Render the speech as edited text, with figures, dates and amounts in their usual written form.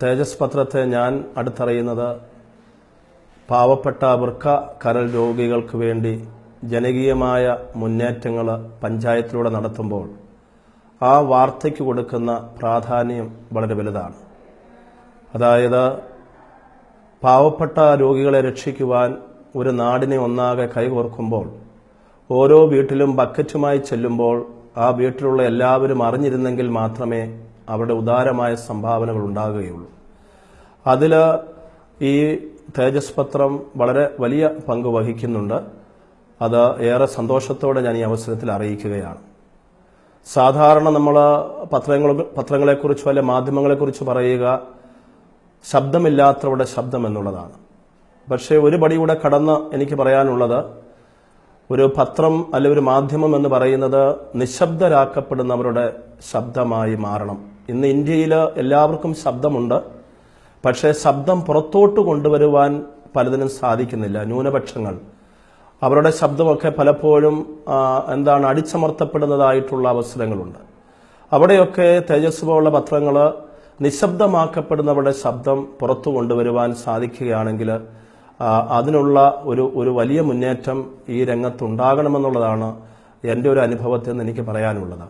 തേജസ് പത്രത്തെ ഞാൻ അടുത്തറിയുന്നത് പാവപ്പെട്ട വൃക്ക കരൾ രോഗികൾക്ക് വേണ്ടി ജനകീയമായ മുന്നേറ്റങ്ങൾ പഞ്ചായത്തിലൂടെ നടത്തുമ്പോൾ ആ വാർത്തയ്ക്ക് കൊടുക്കുന്ന പ്രാധാന്യം വളരെ വലുതാണ്. അതായത് പാവപ്പെട്ട രോഗികളെ രക്ഷിക്കുവാൻ ഒരു നാടിനെ ഒന്നാകെ കൈകോർക്കുമ്പോൾ ഓരോ വീട്ടിലും ബക്കറ്റുമായി ചെല്ലുമ്പോൾ ആ വീട്ടിലുള്ള എല്ലാവരും അറിഞ്ഞിരുന്നെങ്കിൽ മാത്രമേ അവരുടെ ഉദാരമായ സംഭാവനകൾ ഉണ്ടാകുകയുള്ളൂ. അതിൽ ഈ തേജസ് പത്രം വളരെ വലിയ പങ്ക് വഹിക്കുന്നുണ്ട്. അത് ഏറെ സന്തോഷത്തോടെ ഞാൻ ഈ അവസരത്തിൽ അറിയിക്കുകയാണ്. സാധാരണ നമ്മൾ പത്രങ്ങളെക്കുറിച്ചോ അല്ലെ മാധ്യമങ്ങളെക്കുറിച്ച് പറയുക ശബ്ദമില്ലാത്തവരുടെ ശബ്ദം എന്നുള്ളതാണ്. പക്ഷേ ഒരു പടി കൂടെ കടന്ന് എനിക്ക് പറയാനുള്ളത്, ഒരു പത്രം അല്ലെ ഒരു മാധ്യമം എന്ന് പറയുന്നത് നിശബ്ദരാക്കപ്പെടുന്നവരുടെ ശബ്ദമായി മാറണം. ഇന്ന് ഇന്ത്യയിൽ എല്ലാവർക്കും ശബ്ദമുണ്ട്. പക്ഷേ ശബ്ദം പുറത്തോട്ട് കൊണ്ടുവരുവാൻ പലതിനും സാധിക്കുന്നില്ല. ന്യൂനപക്ഷങ്ങൾ അവരുടെ ശബ്ദമൊക്കെ പലപ്പോഴും അടിച്ചമർത്തപ്പെടുന്നതായിട്ടുള്ള അവസരങ്ങളുണ്ട്. അവിടെയൊക്കെ തേജസ് പോലുള്ള പത്രങ്ങൾ നിശബ്ദമാക്കപ്പെടുന്നവരുടെ ശബ്ദം പുറത്തു കൊണ്ടുവരുവാൻ സാധിക്കുകയാണെങ്കിൽ അതിനുള്ള ഒരു വലിയ മുന്നേറ്റം ഈ രംഗത്തുണ്ടാകണമെന്നുള്ളതാണ് എൻ്റെ ഒരു അനുഭവത്തിൽ നിന്ന് എനിക്ക് പറയാനുള്ളത്.